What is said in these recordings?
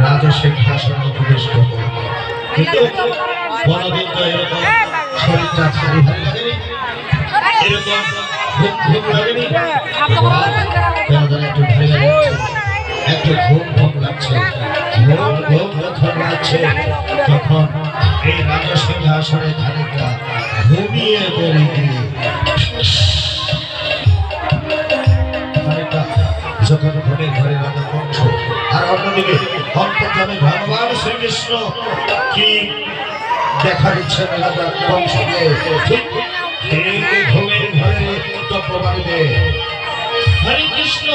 রাজসিংহাসন প্রবেশ করবো, কিন্তু কোনদিন তো এরকম শরীরটা খালি হয়েছে, এরকম ঘুম ঘুম লাগেনি, একটু ঘুম ঘুম লাগছে, ঘুম ঘুম যখন লাগছে তখন এই রাজসিংহাসনে খানিকটা ঘুমিয়ে পড়ে গিয়ে যখন ঘরে ঘরে রাজা কংস আর অন্যদিকে অন্তর্যামী ভগবান শ্রীকৃষ্ণ কি দেখা দিচ্ছেন রাজা কংসকে, ঠিক ঘুমের ঘরে প্রমাণিতে হরে কৃষ্ণ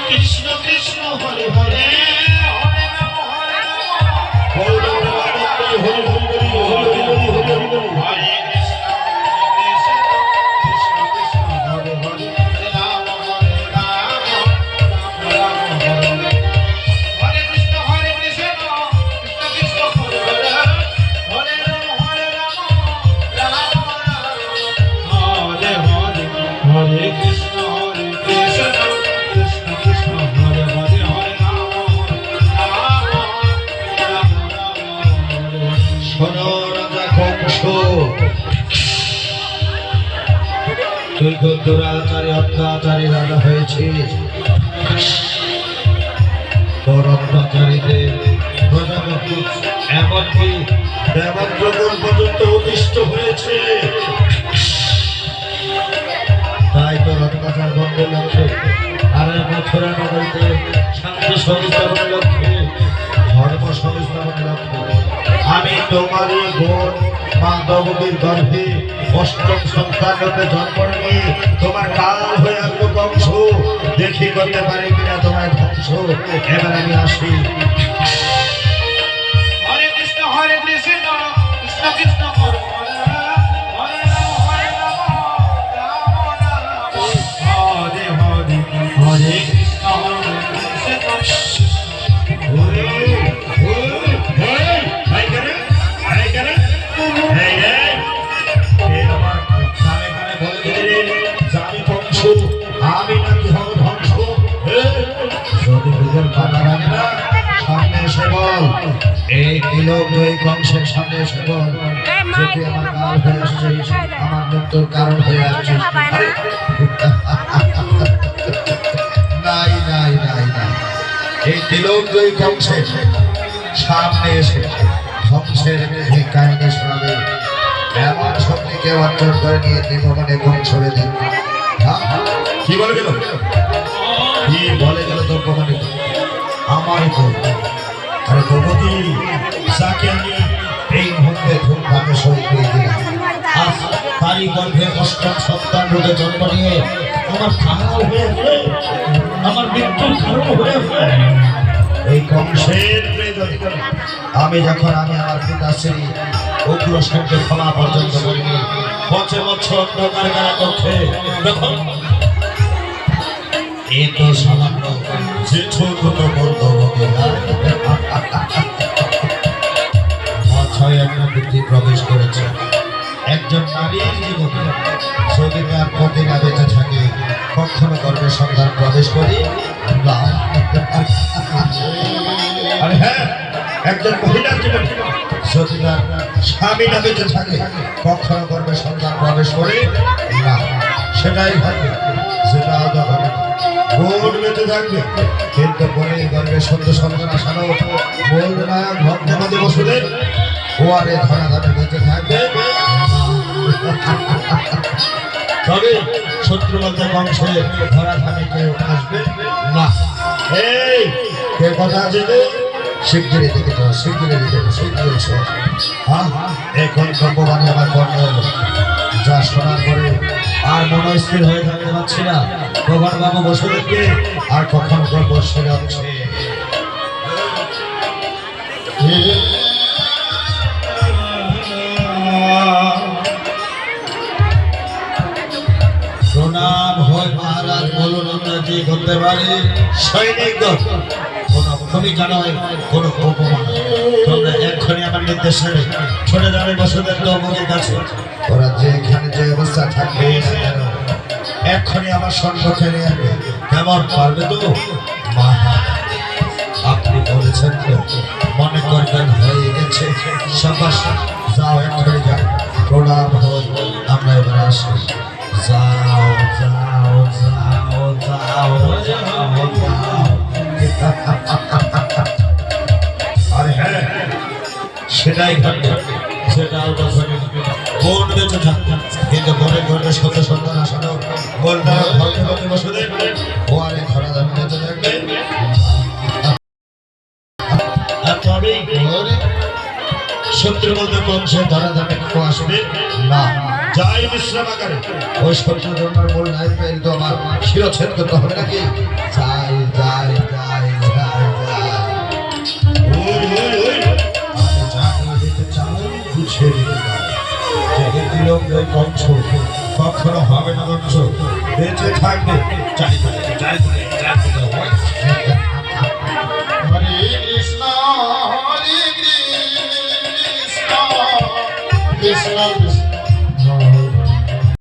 কৃষ্ণ কৃষ্ণ হরে হরে তুই তো দুরাচারী অত্যাচারী রাজা হয়েছে, তোর অত্যাচারীদের প্রজাপতি এমনকি দেবদ্রগণ পর্যন্ত অতিষ্ঠ হয়েছে, তাই তোর অত্যাচার বন্ধের লক্ষ্যে আর মথুরা নগরীতে শান্তি সংস্থাপনের লক্ষ্যে ধর্ম সংস্থাপনের লক্ষ্যে আমি তোমারই বোন মা দ্রৌপদীর গর্ভে অষ্টম সন্তান রূপে জন্ম নিয়ে তোমার কাল হয়ে আসবো কংস, দেখি করতে পারে কিনা তোমার ধ্বংস। এবার আমি আসি। হরে কৃষ্ণ কৃষ্ণ কৃষ্ণ হরে হরে হরে রাম হরে রাম রাম রাম হরে হরে হরে কৃষ্ণ আমি নাকি হব ধ্বংস, যদি নিজের কথা রাখে না সামনে এসে বল, এই তিলক জয়ী কংসের সামনে এসে বল, যদি আমার কাল হয়ে আসছিস, আমার মৃত্যুর কারণ হয়ে আসছিস। নাই নাই নাই নাই, এই তিলক জয়ী কংসের সামনে এসে ধ্বংসের কাহিনী শোনাবে, এমন শক্তিকে অর্জন করে নিয়ে নিম্নে কংসরে দেন। কি বলে গেল, কি বলে গেল দ্রৌপদী আমার আরে দ্রৌপদী যাকে আমি এই মুহূর্তে ধূমধামে শহীদ করে দিলাম, আজ তারই গর্ভে অষ্টম সন্তান রূপে জন্ম নিয়ে আমার কাল হয়ে গেলে আমার মৃত্যুর কারণ হয়ে গেলে এই কংসের আমি যখন আমার পিতাশ্রী উগ্র সঙ্গে ক্ষমা পর্যন্ত করিনি, বছর বছর অন্ধকার কারা কক্ষে যখন এ তো সামান্য যে ছোট মাথায় একটা বুদ্ধি প্রবেশ করেছে, একজন নারীর জীবনে যদি তার পতি না বেঁচে থাকে কখনো গর্ভে সন্তান প্রবেশ করি না। আর হ্যাঁ, একজন মহিলার জীবনে যদি তার স্বামী না বেঁচে থাকে কখনো গর্ভে সন্তান প্রবেশ করে না, সেটাই হবে যেটা আদা হবে বোন বেঁচে থাকবে, কিন্তু বোনের গর্ভে সদ্য সন্তান আসানো বোন নায়ক ভক্তবাদী বসুদেব ওয়ারে ধরা ধাপে বেঁচে থাকবে, তবে শত্রু বলতে বংশে ধরা ধামে কেউ আসবে না। এই কে কথা আছে তো শিগগিরি দিকে তো শিগগিরি দিকে শিগগিরি এসো। হ্যাঁ, এখন ভগবানই আমার কর্ণ হলো, যা শোনার পরে আর মনস্থির হয়ে থাকতে পারছি না। ভগবান বাবু বসে দেখবে আর কখন বসে যাচ্ছে। হয় মহারাজ বলুন আমরা কি করতে পারি সৈনিকগণ কোনো ভূমিকা নয় কোনো উপমান তোমরা এক্ষুনি আমার নির্দেশে ছোটে যাবে বসুদের দমনের কাছে ওরা যেখানে যে অবস্থা থাকবে না কেন এক্ষুনি আমার সম্মুখে নিয়ে আসবে কেমন পারবে তো মহারাজ আপনি বলেছেন তো মনে করবেন হয়ে গেছে সাবাস যাও এক্ষুনি যাও প্রণাম হই আমরা এবার আসি যাও যাও যাও যাও যাও যাও আরে হ্যাঁ সেটাই ঘটবে সেটাও ঘটবে বোন বেঁচে থাকবে কিন্তু বোনের ঘটবে শত সন্তান আসানো বোনটা ঘটে ঘটে বসে দেখবে ও আরে ধরা যাবে বেঁচে থাকবে আর তবেই শত্রু বলতে বংশে ধরা যাবে কেউ আসবে না যাই বিশ্রামাগারে ওই শত্রুর মূল নাই পেয়ে তো আমার শিরচ্ছেদ করতে হবে নাকি যাই যাই যাই যাই যাই আমি চাকরি দিতে চাই বুঝিয়ে দিতে পারি যে তিলক ওই বংশ কখনো হবে না বংশ বেঁচে থাকবে চাই চাই চাই